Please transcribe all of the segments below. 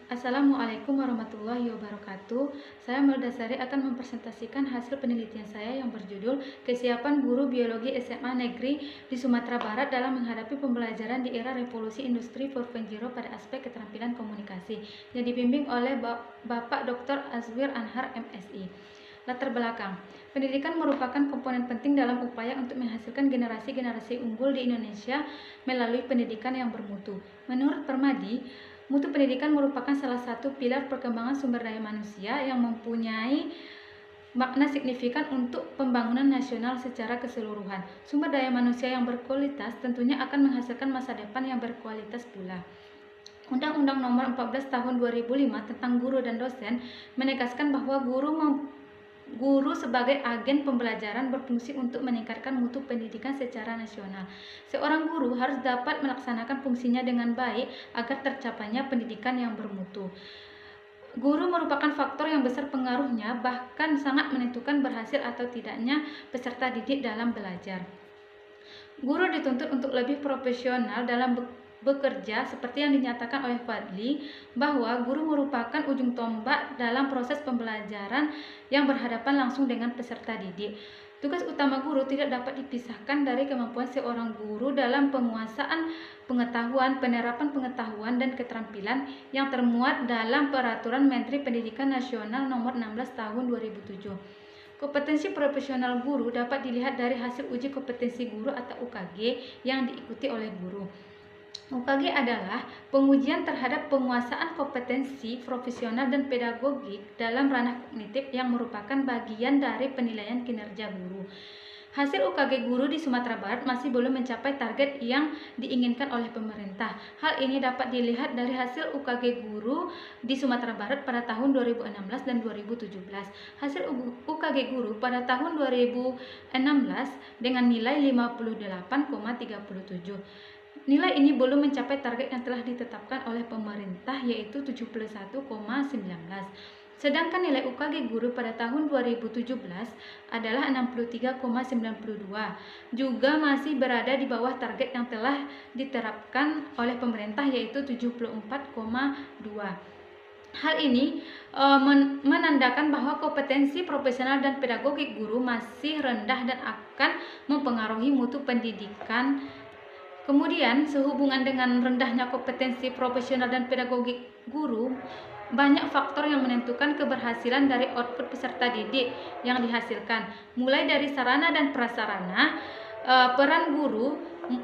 Assalamualaikum warahmatullahi wabarakatuh. Saya Meldasari akan mempresentasikan hasil penelitian saya yang berjudul Kesiapan Guru Biologi SMA Negeri di Sumatera Barat dalam menghadapi pembelajaran di era revolusi industri 4.0 pada aspek keterampilan komunikasi, yang dibimbing oleh Bapak Dr. Azwir Anhar MSI. Latar belakang. Pendidikan merupakan komponen penting dalam upaya untuk menghasilkan generasi-generasi unggul di Indonesia melalui pendidikan yang bermutu. Menurut Permadi, mutu pendidikan merupakan salah satu pilar perkembangan sumber daya manusia yang mempunyai makna signifikan untuk pembangunan nasional secara keseluruhan. Sumber daya manusia yang berkualitas tentunya akan menghasilkan masa depan yang berkualitas pula. Undang-Undang Nomor 14 Tahun 2005 tentang guru dan dosen menegaskan bahwa guru sebagai agen pembelajaran berfungsi untuk meningkatkan mutu pendidikan secara nasional. Seorang guru harus dapat melaksanakan fungsinya dengan baik agar tercapainya pendidikan yang bermutu. Guru merupakan faktor yang besar pengaruhnya, bahkan sangat menentukan berhasil atau tidaknya peserta didik dalam belajar. Guru dituntut untuk lebih profesional dalam bekerja, seperti yang dinyatakan oleh Fadli, bahwa guru merupakan ujung tombak dalam proses pembelajaran yang berhadapan langsung dengan peserta didik. Tugas utama guru tidak dapat dipisahkan dari kemampuan seorang guru dalam penguasaan pengetahuan, penerapan pengetahuan dan keterampilan yang termuat dalam Peraturan Menteri Pendidikan Nasional Nomor 16 Tahun 2007. Kompetensi profesional guru dapat dilihat dari hasil uji kompetensi guru atau UKG yang diikuti oleh guru. UKG adalah pengujian terhadap penguasaan kompetensi profesional dan pedagogik dalam ranah kognitif yang merupakan bagian dari penilaian kinerja guru. Hasil UKG guru di Sumatera Barat masih belum mencapai target yang diinginkan oleh pemerintah. Hal ini dapat dilihat dari hasil UKG guru di Sumatera Barat pada tahun 2016 dan 2017. Hasil UKG guru pada tahun 2016 dengan nilai 58,37. Nilai ini belum mencapai target yang telah ditetapkan oleh pemerintah, yaitu 71,19. Sedangkan nilai UKG guru pada tahun 2017 adalah 63,92, juga masih berada di bawah target yang telah diterapkan oleh pemerintah, yaitu 74,2. Hal ini menandakan bahwa kompetensi profesional dan pedagogik guru masih rendah dan akan mempengaruhi mutu pendidikan. Kemudian, sehubungan dengan rendahnya kompetensi profesional dan pedagogik guru, banyak faktor yang menentukan keberhasilan dari output peserta didik yang dihasilkan, mulai dari sarana dan prasarana, peran guru,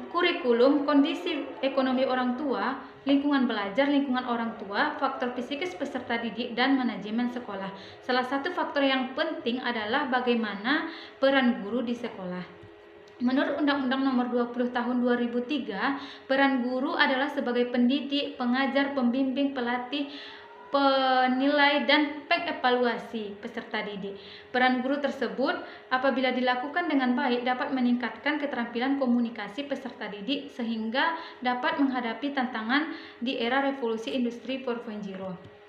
kurikulum, kondisi ekonomi orang tua, lingkungan belajar, lingkungan orang tua, faktor psikis peserta didik, dan manajemen sekolah. Salah satu faktor yang penting adalah bagaimana peran guru di sekolah. Menurut Undang-Undang Nomor 20 Tahun 2003, peran guru adalah sebagai pendidik, pengajar, pembimbing, pelatih, penilai, dan pengevaluasi peserta didik. Peran guru tersebut, apabila dilakukan dengan baik, dapat meningkatkan keterampilan komunikasi peserta didik sehingga dapat menghadapi tantangan di era revolusi industri 4.0.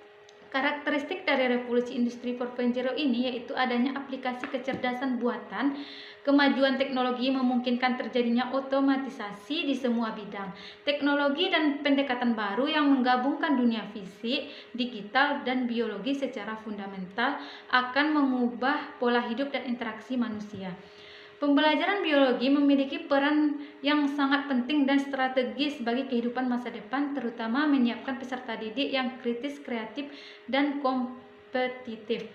Karakteristik dari revolusi industri 4.0 ini yaitu adanya aplikasi kecerdasan buatan. Kemajuan teknologi memungkinkan terjadinya otomatisasi di semua bidang. Teknologi dan pendekatan baru yang menggabungkan dunia fisik, digital, dan biologi secara fundamental akan mengubah pola hidup dan interaksi manusia. Pembelajaran biologi memiliki peran yang sangat penting dan strategis bagi kehidupan masa depan, terutama menyiapkan peserta didik yang kritis, kreatif, dan kompetitif,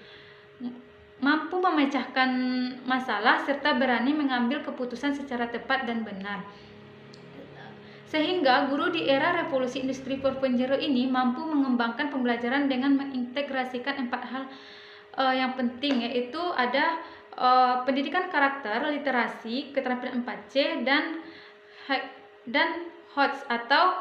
mampu memecahkan masalah, serta berani mengambil keputusan secara tepat dan benar. Sehingga guru di era revolusi industri 4.0 ini mampu mengembangkan pembelajaran dengan mengintegrasikan 4 hal yang penting, yaitu ada pendidikan karakter, literasi, keterampilan 4C, dan HOTS atau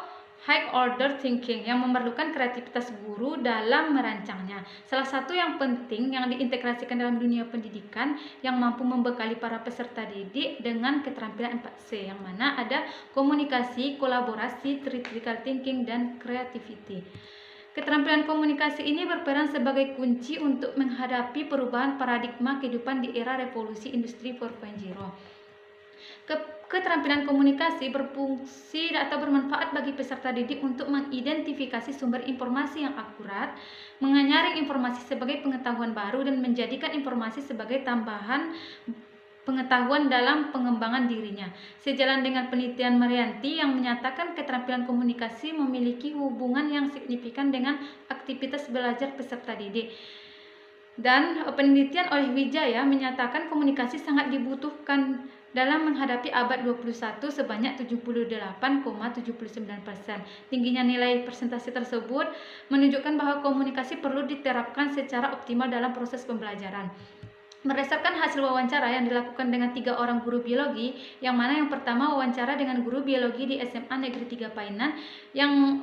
High Order Thinking yang memerlukan kreativitas guru dalam merancangnya. Salah satu yang penting yang diintegrasikan dalam dunia pendidikan yang mampu membekali para peserta didik dengan keterampilan 4C, yang mana ada komunikasi, kolaborasi, critical thinking, dan creativity. Keterampilan komunikasi ini berperan sebagai kunci untuk menghadapi perubahan paradigma kehidupan di era revolusi industri 4.0. Keterampilan komunikasi berfungsi atau bermanfaat bagi peserta didik untuk mengidentifikasi sumber informasi yang akurat, menyaring informasi sebagai pengetahuan baru, dan menjadikan informasi sebagai tambahan pengetahuan dalam pengembangan dirinya. Sejalan dengan penelitian Marianti yang menyatakan keterampilan komunikasi memiliki hubungan yang signifikan dengan aktivitas belajar peserta didik. Dan penelitian oleh Wijaya menyatakan komunikasi sangat dibutuhkan dalam menghadapi abad 21 sebanyak 78,79%. Tingginya nilai presentasi tersebut menunjukkan bahwa komunikasi perlu diterapkan secara optimal dalam proses pembelajaran. Berdasarkan hasil wawancara yang dilakukan dengan 3 orang guru biologi, yang mana yang pertama wawancara dengan guru biologi di SMA Negeri 3 Painan, yang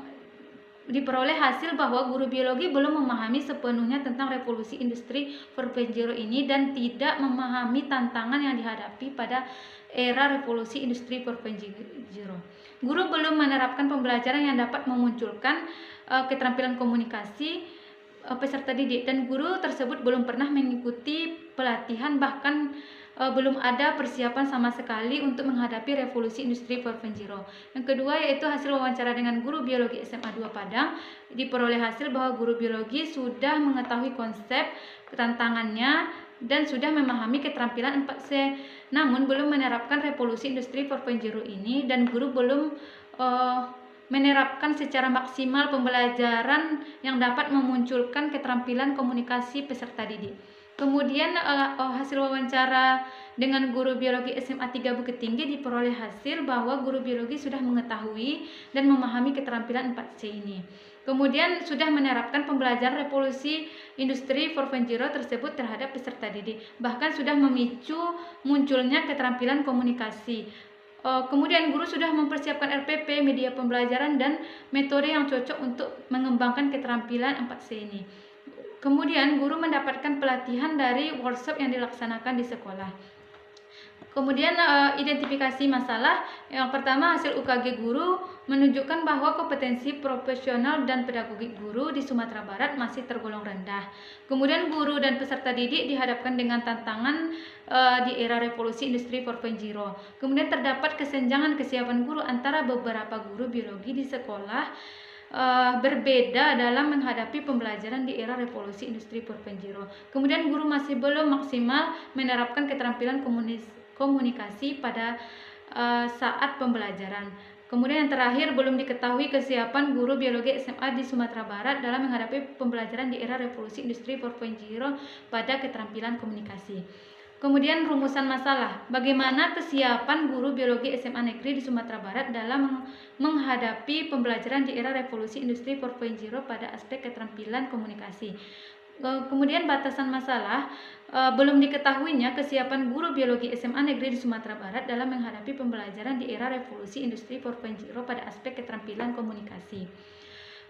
diperoleh hasil bahwa guru biologi belum memahami sepenuhnya tentang revolusi industri 4.0 ini dan tidak memahami tantangan yang dihadapi pada era revolusi industri 4.0. Guru belum menerapkan pembelajaran yang dapat memunculkan keterampilan komunikasi peserta didik, dan guru tersebut belum pernah mengikuti pelatihan, bahkan belum ada persiapan sama sekali untuk menghadapi revolusi industri 4.0. Yang kedua yaitu hasil wawancara dengan guru biologi SMA 2 Padang. Diperoleh hasil bahwa guru biologi sudah mengetahui konsep, tantangannya, dan sudah memahami keterampilan 4C, namun belum menerapkan revolusi industri 4.0 ini, dan guru belum menerapkan secara maksimal pembelajaran yang dapat memunculkan keterampilan komunikasi peserta didik. Kemudian hasil wawancara dengan guru biologi SMA 3 Bukit Tinggi diperoleh hasil bahwa guru biologi sudah mengetahui dan memahami keterampilan 4C ini. Kemudian sudah menerapkan pembelajaran revolusi industri 4.0 tersebut terhadap peserta didik, bahkan sudah memicu munculnya keterampilan komunikasi. Kemudian guru sudah mempersiapkan RPP, media pembelajaran, dan metode yang cocok untuk mengembangkan keterampilan 4C ini. Kemudian guru mendapatkan pelatihan dari workshop yang dilaksanakan di sekolah. Kemudian identifikasi masalah. Yang pertama, hasil UKG guru menunjukkan bahwa kompetensi profesional dan pedagogik guru di Sumatera Barat masih tergolong rendah. Kemudian guru dan peserta didik dihadapkan dengan tantangan di era revolusi industri 4.0. Kemudian terdapat kesenjangan kesiapan guru antara beberapa guru biologi di sekolah berbeda dalam menghadapi pembelajaran di era revolusi industri 4.0. Kemudian guru masih belum maksimal menerapkan keterampilan komunikasi pada saat pembelajaran. Kemudian yang terakhir, belum diketahui kesiapan guru biologi SMA di Sumatera Barat dalam menghadapi pembelajaran di era revolusi industri 4.0 pada keterampilan komunikasi. Kemudian rumusan masalah, bagaimana kesiapan guru biologi SMA Negeri di Sumatera Barat dalam menghadapi pembelajaran di era revolusi industri 4.0 pada aspek keterampilan komunikasi. Kemudian batasan masalah, belum diketahuinya kesiapan guru biologi SMA Negeri di Sumatera Barat dalam menghadapi pembelajaran di era revolusi industri 4.0 pada aspek keterampilan komunikasi.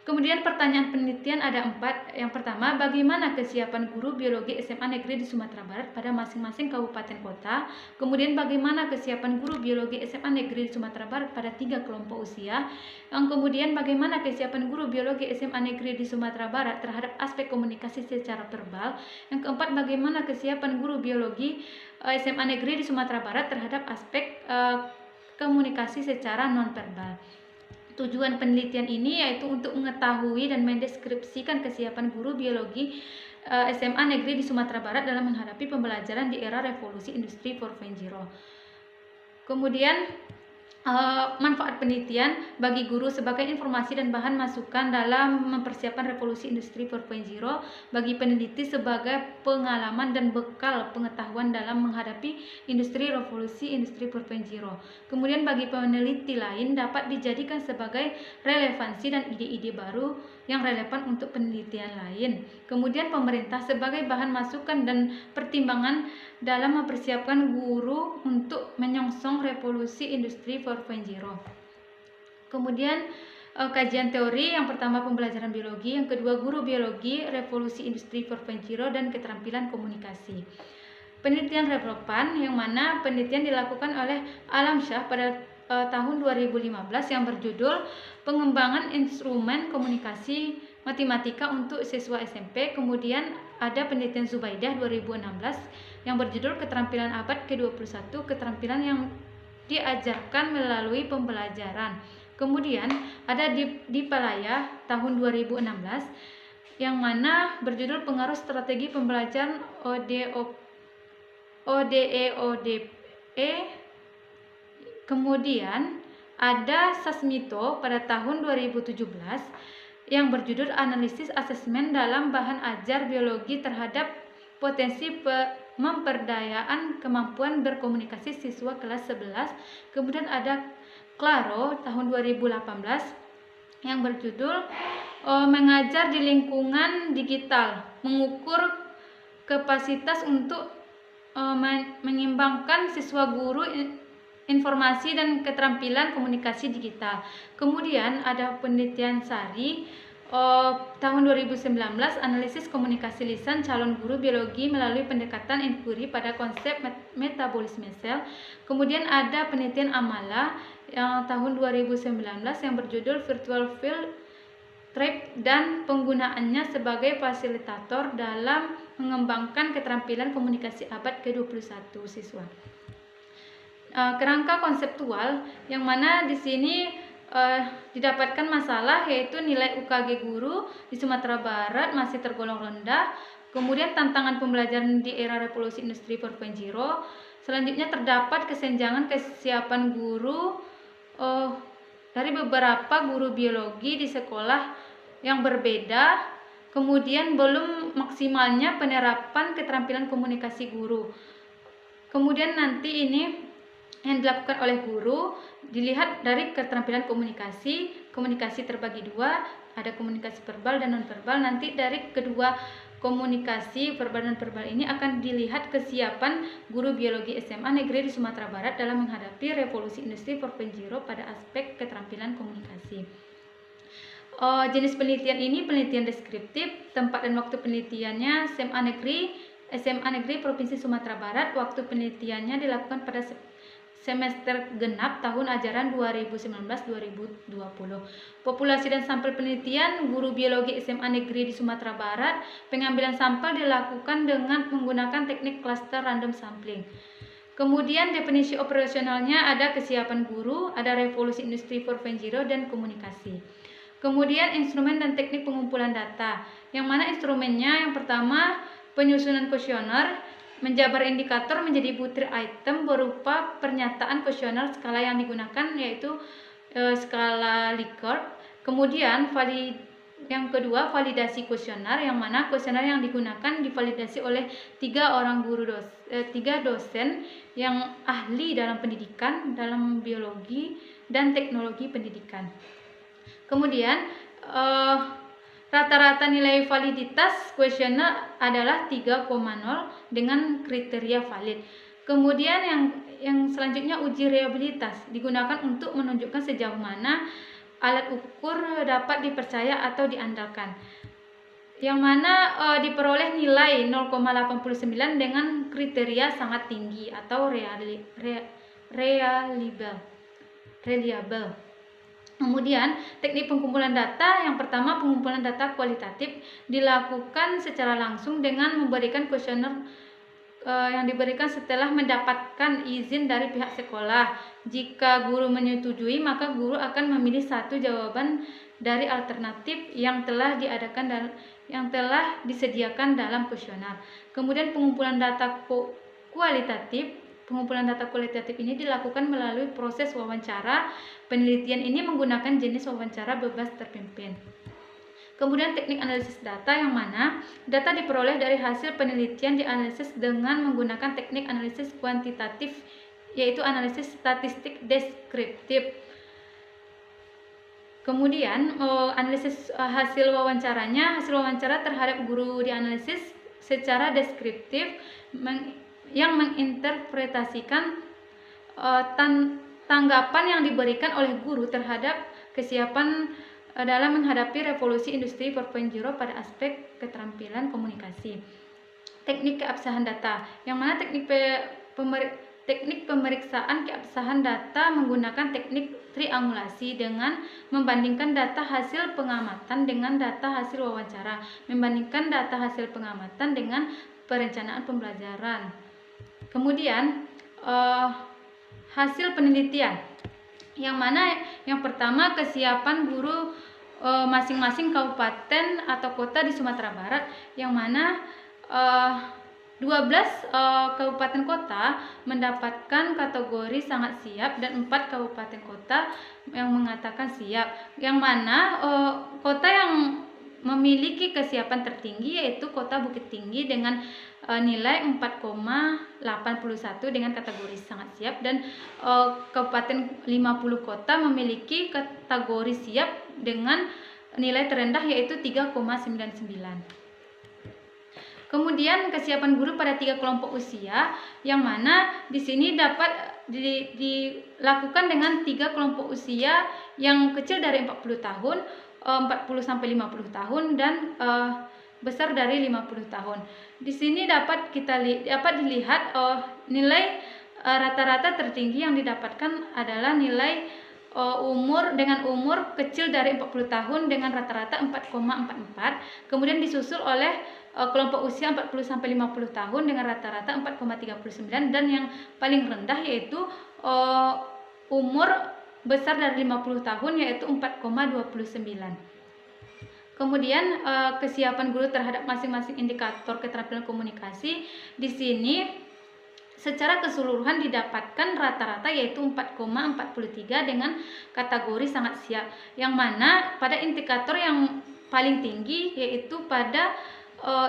Kemudian pertanyaan penelitian ada 4. Yang pertama, bagaimana kesiapan guru biologi SMA Negeri di Sumatera Barat pada masing-masing kabupaten kota. Kemudian bagaimana kesiapan guru biologi SMA Negeri di Sumatera Barat pada 3 kelompok usia. Yang kemudian bagaimana kesiapan guru biologi SMA Negeri di Sumatera Barat terhadap aspek komunikasi secara verbal. Yang keempat, bagaimana kesiapan guru biologi SMA Negeri di Sumatera Barat terhadap aspek komunikasi secara nonverbal. Tujuan penelitian ini yaitu untuk mengetahui dan mendeskripsikan kesiapan guru biologi SMA Negeri di Sumatera Barat dalam menghadapi pembelajaran di era revolusi industri 4.0. Kemudian manfaat penelitian bagi guru sebagai informasi dan bahan masukan dalam mempersiapkan revolusi industri 4.0, bagi peneliti sebagai pengalaman dan bekal pengetahuan dalam menghadapi revolusi industri 4.0. Kemudian bagi peneliti lain dapat dijadikan sebagai relevansi dan ide-ide baru yang relevan untuk penelitian lain. Kemudian pemerintah sebagai bahan masukan dan pertimbangan dalam mempersiapkan guru untuk menyongsong revolusi industri 4.0. Kemudian kajian teori, yang pertama pembelajaran biologi, yang kedua guru biologi, revolusi industri 4.0, dan keterampilan komunikasi. Penelitian relevan yang mana penelitian dilakukan oleh Alam Syah pada tahun 2015 yang berjudul Pengembangan Instrumen Komunikasi Matematika untuk Siswa SMP. Kemudian ada penelitian Zubaidah 2016 yang berjudul Keterampilan Abad ke-21, keterampilan yang diajarkan melalui pembelajaran. Kemudian ada di Palaya tahun 2016 yang mana berjudul Pengaruh Strategi Pembelajaran ODE. Kemudian ada Sasmito pada tahun 2017 yang berjudul Analisis Asesmen dalam Bahan Ajar Biologi terhadap Potensi Memperdayaan Kemampuan Berkomunikasi Siswa Kelas 11. Kemudian ada Claro tahun 2018 yang berjudul Mengajar di Lingkungan Digital, Mengukur Kapasitas untuk Mengimbangkan Siswa Guru Informasi dan Keterampilan Komunikasi Digital. Kemudian ada penelitian Sari tahun 2019, Analisis Komunikasi Lisan Calon Guru Biologi melalui pendekatan inquiry pada konsep metabolisme sel. Kemudian ada penelitian Amala tahun 2019 yang berjudul Virtual Field Trip dan penggunaannya sebagai fasilitator dalam mengembangkan keterampilan komunikasi abad ke-21 siswa. Kerangka konseptual yang mana di sini didapatkan masalah yaitu nilai UKG guru di Sumatera Barat masih tergolong rendah. Kemudian tantangan pembelajaran di era revolusi industri 4.0. Selanjutnya terdapat kesenjangan kesiapan guru dari beberapa guru biologi di sekolah yang berbeda. Kemudian belum maksimalnya penerapan keterampilan komunikasi guru. Kemudian nanti ini yang dilakukan oleh guru dilihat dari keterampilan komunikasi terbagi dua, ada komunikasi verbal dan non-verbal. Nanti dari kedua komunikasi verbal dan non-verbal ini akan dilihat kesiapan guru biologi SMA negeri di Sumatera Barat dalam menghadapi revolusi industri 4.0 pada aspek keterampilan komunikasi. Jenis penelitian ini penelitian deskriptif, tempat dan waktu penelitiannya SMA Negeri Provinsi Sumatera Barat. Waktu penelitiannya dilakukan pada semester genap tahun ajaran 2019-2020. Populasi dan sampel penelitian guru biologi SMA Negeri di Sumatera Barat. Pengambilan sampel dilakukan dengan menggunakan teknik cluster random sampling. Kemudian definisi operasionalnya ada kesiapan guru, ada revolusi industri 4.0 dan komunikasi. Kemudian instrumen dan teknik pengumpulan data. Yang mana instrumennya yang pertama penyusunan kuesioner, menjabar indikator menjadi butir item berupa pernyataan kuesioner. Skala yang digunakan yaitu skala Likert. Kemudian yang kedua validasi kuesioner, yang mana kuesioner yang digunakan divalidasi oleh 3 dosen yang ahli dalam pendidikan, dalam biologi dan teknologi pendidikan. Kemudian rata-rata nilai validitas kuesioner adalah 3,0 dengan kriteria valid. Kemudian yang selanjutnya uji reliabilitas digunakan untuk menunjukkan sejauh mana alat ukur dapat dipercaya atau diandalkan. Yang mana diperoleh nilai 0,89 dengan kriteria sangat tinggi atau reliable. Kemudian teknik pengumpulan data, yang pertama pengumpulan data kualitatif dilakukan secara langsung dengan memberikan kuesioner yang diberikan setelah mendapatkan izin dari pihak sekolah. Jika guru menyetujui, maka guru akan memilih satu jawaban dari alternatif yang telah disediakan dalam kuesioner. Kemudian pengumpulan data kualitatif. Pengumpulan data kualitatif ini dilakukan melalui proses wawancara. Penelitian ini menggunakan jenis wawancara bebas terpimpin. Kemudian teknik analisis data, yang mana data diperoleh dari hasil penelitian dianalisis dengan menggunakan teknik analisis kuantitatif, yaitu analisis statistik deskriptif. Kemudian analisis hasil wawancaranya, hasil wawancara terhadap guru dianalisis secara deskriptif yang menginterpretasikan tanggapan yang diberikan oleh guru terhadap kesiapan dalam menghadapi revolusi industri 4.0 pada aspek keterampilan komunikasi. Teknik keabsahan data, yang mana teknik pemeriksaan keabsahan data menggunakan teknik triangulasi dengan membandingkan data hasil pengamatan dengan data hasil wawancara, membandingkan data hasil pengamatan dengan perencanaan pembelajaran. Kemudian hasil penelitian. Yang mana yang pertama kesiapan guru masing-masing kabupaten atau kota di Sumatera Barat, yang mana 12 kabupaten kota mendapatkan kategori sangat siap dan 4 kabupaten kota yang mengatakan siap. Yang mana kota yang memiliki kesiapan tertinggi yaitu Kota Bukit Tinggi dengan nilai 4,81 dengan kategori sangat siap, dan Kabupaten 50 kota memiliki kategori siap dengan nilai terendah yaitu 3,99. Kemudian kesiapan guru pada 3 kelompok usia, yang mana di sini dapat dilakukan dengan 3 kelompok usia yang kecil dari 40 tahun, 40 sampai 50 tahun, dan besar dari 50 tahun. Di sini dapat dilihat nilai rata-rata tertinggi yang didapatkan adalah nilai umur kecil dari 40 tahun dengan rata-rata 4,44. Kemudian disusul oleh kelompok usia 40 sampai 50 tahun dengan rata-rata 4,39, dan yang paling rendah yaitu umur besar dari 50 tahun yaitu 4,29. Kemudian kesiapan guru terhadap masing-masing indikator keterampilan komunikasi di sini secara keseluruhan didapatkan rata-rata yaitu 4,43 dengan kategori sangat siap, yang mana pada indikator yang paling tinggi yaitu pada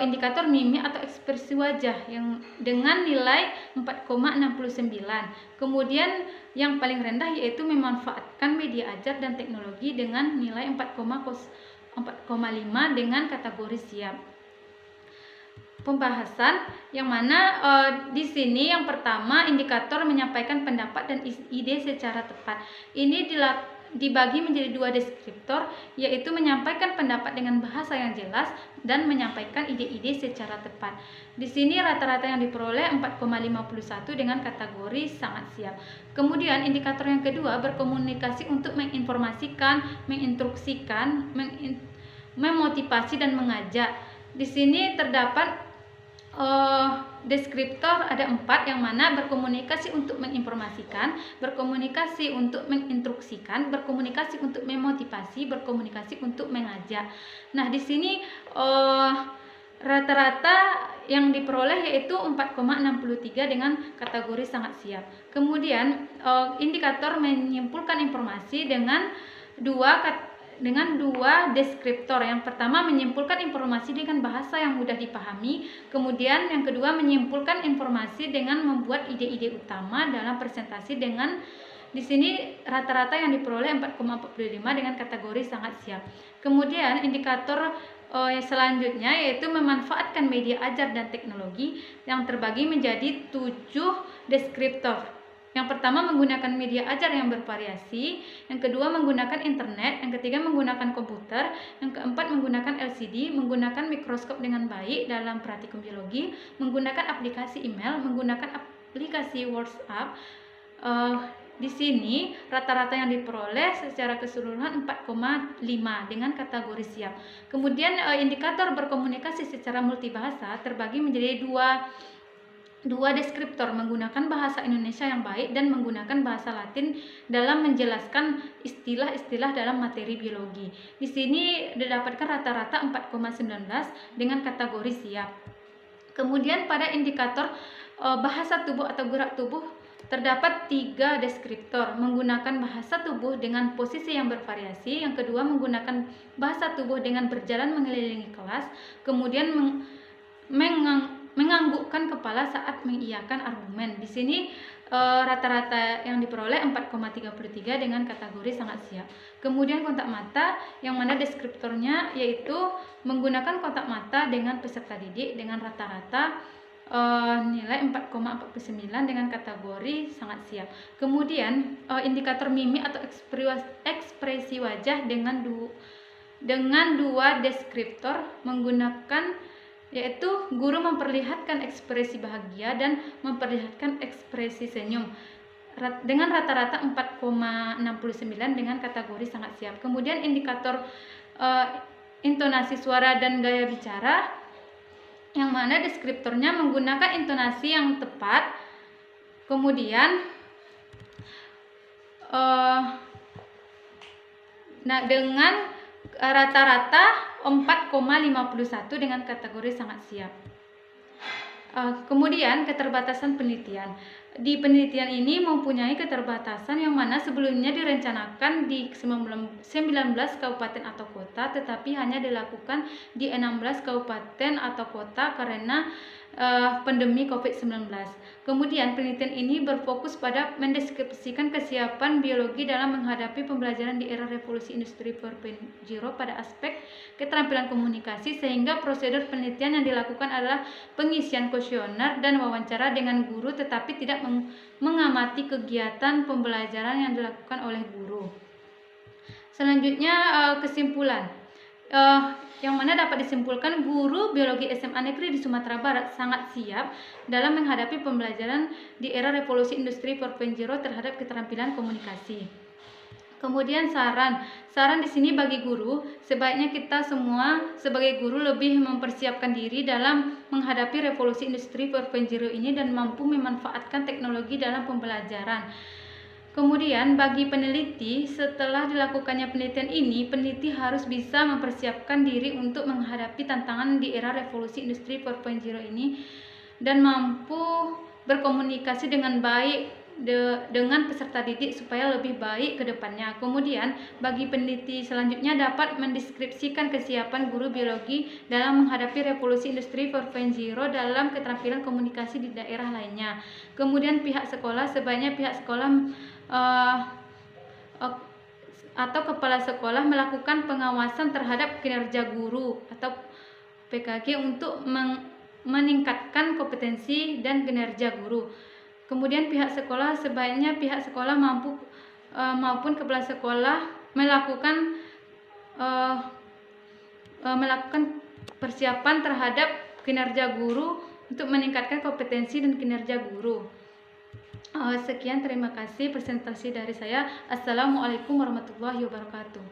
indikator mimik atau ekspresi wajah yang dengan nilai 4,69. Kemudian yang paling rendah yaitu memanfaatkan media ajar dan teknologi dengan nilai 4,5 dengan kategori siap. Pembahasan yang mana di sini yang pertama indikator menyampaikan pendapat dan ide secara tepat. Ini dibagi menjadi 2 deskriptor, yaitu menyampaikan pendapat dengan bahasa yang jelas dan menyampaikan ide-ide secara tepat. Di sini rata-rata yang diperoleh 4,51 dengan kategori sangat siap. Kemudian indikator yang kedua berkomunikasi untuk menginformasikan, menginstruksikan, memotivasi dan mengajak. Di sini terdapat deskriptor ada 4, yang mana berkomunikasi untuk menginformasikan, berkomunikasi untuk menginstruksikan, berkomunikasi untuk memotivasi, berkomunikasi untuk mengajak. Nah, di sini rata-rata yang diperoleh yaitu 4,63 dengan kategori sangat siap. Kemudian indikator menyimpulkan informasi dengan dua deskriptor. Yang pertama menyimpulkan informasi dengan bahasa yang mudah dipahami, kemudian yang kedua menyimpulkan informasi dengan membuat ide-ide utama dalam presentasi dengan di sini rata-rata yang diperoleh 4,45 dengan kategori sangat siap. Kemudian indikator selanjutnya yaitu memanfaatkan media ajar dan teknologi yang terbagi menjadi 7 deskriptor. Yang pertama menggunakan media ajar yang bervariasi, yang kedua menggunakan internet, yang ketiga menggunakan komputer, yang keempat menggunakan LCD, menggunakan mikroskop dengan baik dalam praktikum biologi, menggunakan aplikasi email, menggunakan aplikasi WhatsApp. Di sini rata-rata yang diperoleh secara keseluruhan 4,5 dengan kategori siap. Kemudian indikator berkomunikasi secara multibahasa terbagi menjadi dua deskriptor, menggunakan bahasa Indonesia yang baik dan menggunakan bahasa Latin dalam menjelaskan istilah-istilah dalam materi biologi. Di sini didapatkan rata-rata 4,19 dengan kategori siap. Kemudian pada indikator bahasa tubuh atau gerak tubuh terdapat 3 deskriptor, menggunakan bahasa tubuh dengan posisi yang bervariasi, yang kedua menggunakan bahasa tubuh dengan berjalan mengelilingi kelas, kemudian menganggukkan kepala saat mengiyakan argumen. Di sini rata-rata yang diperoleh 4,33 dengan kategori sangat siap. Kemudian kontak mata, yang mana deskriptornya yaitu menggunakan kontak mata dengan peserta didik dengan rata-rata nilai 4,49 dengan kategori sangat siap. Kemudian indikator mimik atau ekspresi wajah dengan dua deskriptor, menggunakan yaitu guru memperlihatkan ekspresi bahagia dan memperlihatkan ekspresi senyum dengan rata-rata 4,69 dengan kategori sangat siap. Kemudian indikator intonasi suara dan gaya bicara, yang mana deskriptornya menggunakan intonasi yang tepat, kemudian dengan rata-rata 4,51 dengan kategori sangat siap. Kemudian keterbatasan penelitian. Di penelitian ini mempunyai keterbatasan yang mana sebelumnya direncanakan di 19 kabupaten atau kota, tetapi hanya dilakukan di 16 kabupaten atau kota karena pandemi COVID-19. Kemudian penelitian ini berfokus pada mendeskripsikan kesiapan biologi dalam menghadapi pembelajaran di era revolusi industri 4.0 pada aspek keterampilan komunikasi, sehingga prosedur penelitian yang dilakukan adalah pengisian kuesioner dan wawancara dengan guru, tetapi tidak mengamati kegiatan pembelajaran yang dilakukan oleh guru. Selanjutnya kesimpulan. Yang mana dapat disimpulkan guru biologi SMA Negeri di Sumatera Barat sangat siap dalam menghadapi pembelajaran di era revolusi industri 4.0 terhadap keterampilan komunikasi. Kemudian saran di sini bagi guru, sebaiknya kita semua sebagai guru lebih mempersiapkan diri dalam menghadapi revolusi industri 4.0 ini dan mampu memanfaatkan teknologi dalam pembelajaran. Kemudian bagi peneliti, setelah dilakukannya penelitian ini, peneliti harus bisa mempersiapkan diri untuk menghadapi tantangan di era revolusi industri 4.0 ini dan mampu berkomunikasi dengan baik dengan peserta didik supaya lebih baik ke depannya. Kemudian bagi peneliti selanjutnya dapat mendeskripsikan kesiapan guru biologi dalam menghadapi revolusi industri 4.0 dalam keterampilan komunikasi di daerah lainnya. Kemudian sebaiknya pihak sekolah atau kepala sekolah melakukan pengawasan terhadap kinerja guru atau PKG untuk meningkatkan kompetensi dan kinerja guru. Kemudian sebaiknya pihak sekolah maupun kepala sekolah melakukan persiapan terhadap kinerja guru untuk meningkatkan kompetensi dan kinerja guru. Sekian, terima kasih presentasi dari saya. Assalamualaikum warahmatullahi wabarakatuh.